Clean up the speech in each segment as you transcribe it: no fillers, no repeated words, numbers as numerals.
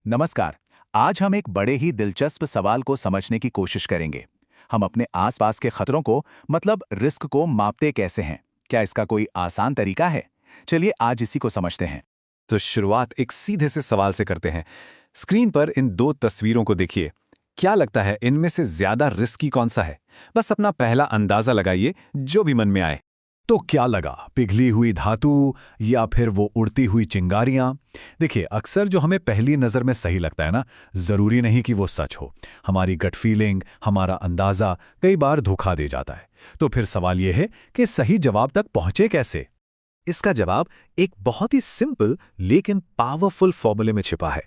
नमस्कार। आज हम एक बड़े ही दिलचस्प सवाल को समझने की कोशिश करेंगे। हम अपने आसपास के खतरों को मतलब रिस्क को मापते कैसे हैं? क्या इसका कोई आसान तरीका है? चलिए आज इसी को समझते हैं। तो शुरुआत एक सीधे से सवाल से करते हैं। स्क्रीन पर इन दो तस्वीरों को देखिए। क्या लगता है इनमें से ज्यादा रिस्की कौन सा है? बस अपना पहला अंदाजा लगाइए, जो भी मन में आए। तो क्या लगा, पिघली हुई धातु या फिर वो उड़ती हुई चिंगारियां? देखिए, अक्सर जो हमें पहली नज़र में सही लगता है ना, ज़रूरी नहीं कि वो सच हो। हमारी गट फीलिंग, हमारा अंदाज़ा कई बार धोखा दे जाता है। तो फिर सवाल ये है कि सही जवाब तक पहुंचे कैसे? इसका जवाब एक बहुत ही सिंपल लेकिन पावरफुल फॉर्मूले में छिपा है।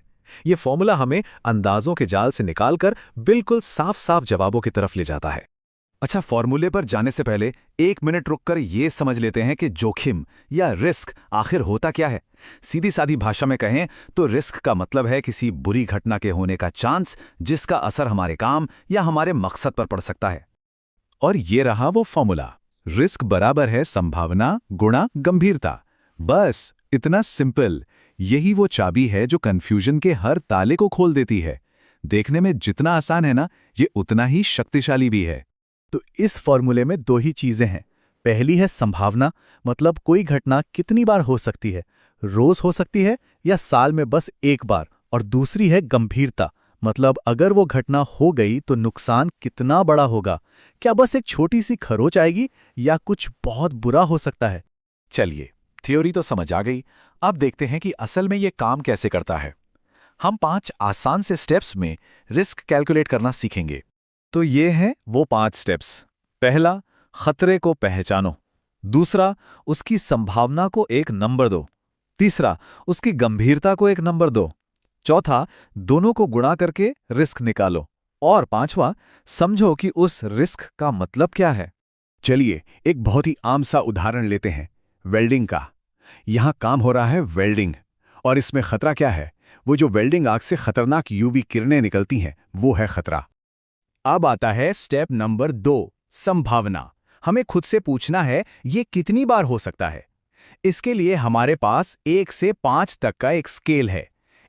ये फॉर्मूला हमें अंदाजों के जाल से निकालकर बिल्कुल साफ साफ जवाबों की तरफ ले जाता है। अच्छा, फॉर्मूले पर जाने से पहले 1 मिनट रुककर ये समझ लेते हैं कि जोखिम या रिस्क आखिर होता क्या है। सीधी सादी भाषा में कहें तो रिस्क का मतलब है किसी बुरी घटना के होने का चांस, जिसका असर हमारे काम या हमारे मकसद पर पड़ सकता है। और ये रहा वो फॉर्मूला। रिस्क बराबर है संभावना गुणा गंभीरता। बस इतना सिंपल। यही वो चाबी है जो कंफ्यूजन के हर ताले को खोल देती है। देखने में जितना आसान है ना, ये उतना ही शक्तिशाली भी है। तो इस फॉर्मूले में दो ही चीजें हैं। पहली है संभावना, मतलब कोई घटना कितनी बार हो सकती है, रोज हो सकती है या साल में बस एक बार। और दूसरी है गंभीरता, मतलब अगर वो घटना हो गई तो नुकसान कितना बड़ा होगा। क्या बस एक छोटी सी खरोच आएगी या कुछ बहुत बुरा हो सकता है? चलिए, थ्योरी तो समझ आ गई। अब देखते हैं कि असल में ये काम कैसे करता है। हम 5 आसान से स्टेप्स में रिस्क कैलकुलेट करना सीखेंगे। तो ये हैं वो 5 स्टेप्स। पहला, खतरे को पहचानो। दूसरा, उसकी संभावना को एक नंबर दो। तीसरा, उसकी गंभीरता को एक नंबर दो। चौथा, दोनों को गुणा करके रिस्क निकालो। और पांचवा, समझो कि उस रिस्क का मतलब क्या है। चलिए एक बहुत ही आम सा उदाहरण लेते हैं, वेल्डिंग का। यहां काम हो रहा है वेल्डिंग, और इसमें खतरा क्या है? वो जो वेल्डिंग आग से खतरनाक यूवी किरणें निकलती हैं, वो है खतरा। अब आता है स्टेप नंबर 2, संभावना। हमें खुद से पूछना है ये कितनी बार हो सकता है। इसके लिए हमारे पास 1 से 5 तक का एक स्केल है।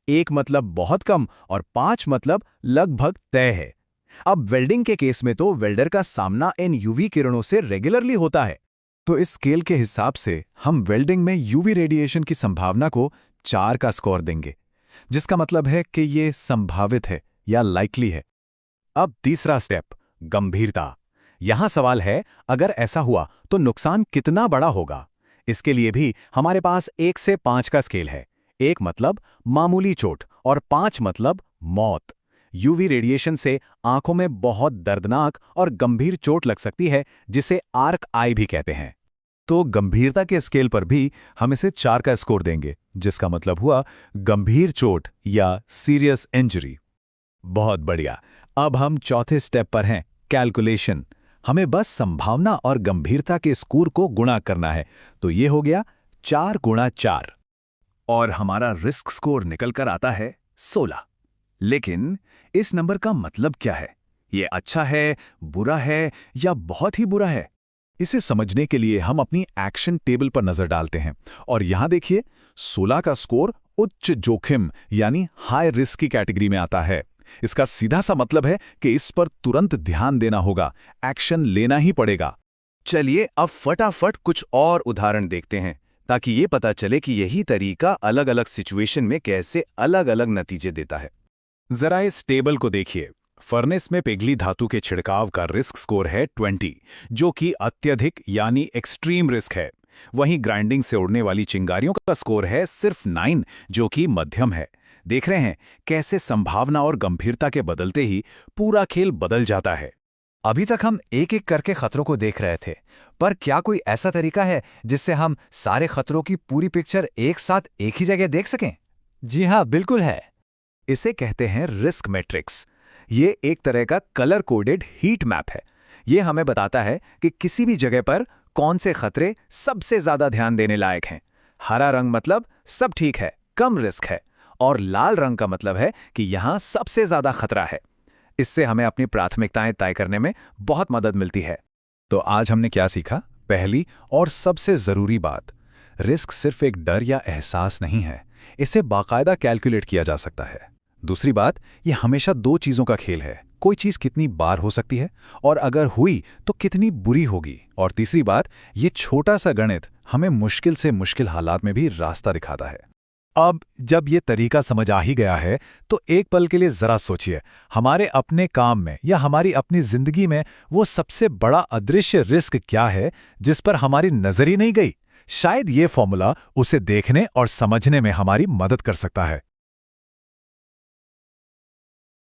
1 मतलब बहुत कम और 5 मतलब लगभग तय है। अब वेल्डिंग के केस में तो वेल्डर का सामना इन यूवी किरणों से रेगुलरली होता है। तो इस स्केल के हिसाब से हम वेल्डिंग में यूवी रेडिएशन की संभावना को 4 का स्कोर देंगे, जिसका मतलब है कि ये संभावित है या लाइकली है। अब तीसरा स्टेप, गंभीरता। यहां सवाल है, अगर ऐसा हुआ तो नुकसान कितना बड़ा होगा? इसके लिए भी हमारे पास 1 से 5 का स्केल है। 1 मतलब मामूली चोट और 5 मतलब मौत। यूवी रेडिएशन से आंखों में बहुत दर्दनाक और गंभीर चोट लग सकती है, जिसे आर्क आई भी कहते हैं। तो गंभीरता के स्केल पर भी हम इसे 4 का स्कोर देंगे, जिसका मतलब हुआ गंभीर चोट या सीरियस इंजरी। बहुत बढ़िया। अब हम चौथे स्टेप पर हैं, कैलकुलेशन। हमें बस संभावना और गंभीरता के स्कोर को गुणा करना है। तो ये हो गया 4 गुणा 4। और हमारा रिस्क स्कोर निकल कर आता है 16। लेकिन इस नंबर का मतलब क्या है? ये अच्छा है, बुरा है या बहुत ही बुरा है? इसे समझने के लिए हम अपनी एक्शन टेबल पर नजर डालते हैं। और यहां देखिए, 16 का स्कोर उच्च जोखिम यानी हाई रिस्क की कैटेगरी में आता है। इसका सीधा सा मतलब है कि इस पर तुरंत ध्यान देना होगा, एक्शन लेना ही पड़ेगा। चलिए अब फटाफट कुछ और उदाहरण देखते हैं, ताकि ये पता चले कि यही तरीका अलग अलग सिचुएशन में कैसे अलग अलग नतीजे देता है। जरा इस टेबल को देखिए। फर्नेस में पिघली धातु के छिड़काव का रिस्क स्कोर है 20, जो कि अत्यधिक यानी एक्सट्रीम रिस्क है। वहीं ग्राइंडिंग से उड़ने वाली चिंगारियों का स्कोर है सिर्फ 9, जो कि मध्यम है। देख रहे हैं कैसे संभावना और गंभीरता के बदलते ही पूरा खेल बदल जाता है। अभी तक हम एक एक करके खतरों को देख रहे थे, पर क्या कोई ऐसा तरीका है जिससे हम सारे खतरों की पूरी पिक्चर एक साथ एक ही जगह देख सकें? जी हाँ, बिल्कुल है। इसे कहते हैं रिस्क मैट्रिक्स। ये एक तरह का कलर कोडेड हीट मैप है। ये हमें बताता है कि किसी भी जगह पर कौन से खतरे सबसे ज्यादा ध्यान देने लायक हैं। हरा रंग मतलब सब ठीक है, कम रिस्क है, और लाल रंग का मतलब है कि यहां सबसे ज्यादा खतरा है। इससे हमें अपनी प्राथमिकताएं तय करने में बहुत मदद मिलती है। तो आज हमने क्या सीखा? पहली और सबसे जरूरी बात, रिस्क सिर्फ एक डर या एहसास नहीं है, इसे बाकायदा कैलकुलेट किया जा सकता है। दूसरी बात, ये हमेशा दो चीज़ों का खेल है। कोई चीज़ कितनी बार हो सकती है और अगर हुई तो कितनी बुरी होगी। और तीसरी बात, ये छोटा सा गणित हमें मुश्किल से मुश्किल हालात में भी रास्ता दिखाता है। अब जब ये तरीका समझ आ ही गया है तो एक पल के लिए ज़रा सोचिए, हमारे अपने काम में या हमारी अपनी ज़िंदगी में वो सबसे बड़ा अदृश्य रिस्क क्या है जिस पर हमारी नज़र ही नहीं गई। शायद ये फॉर्मूला उसे देखने और समझने में हमारी मदद कर सकता है।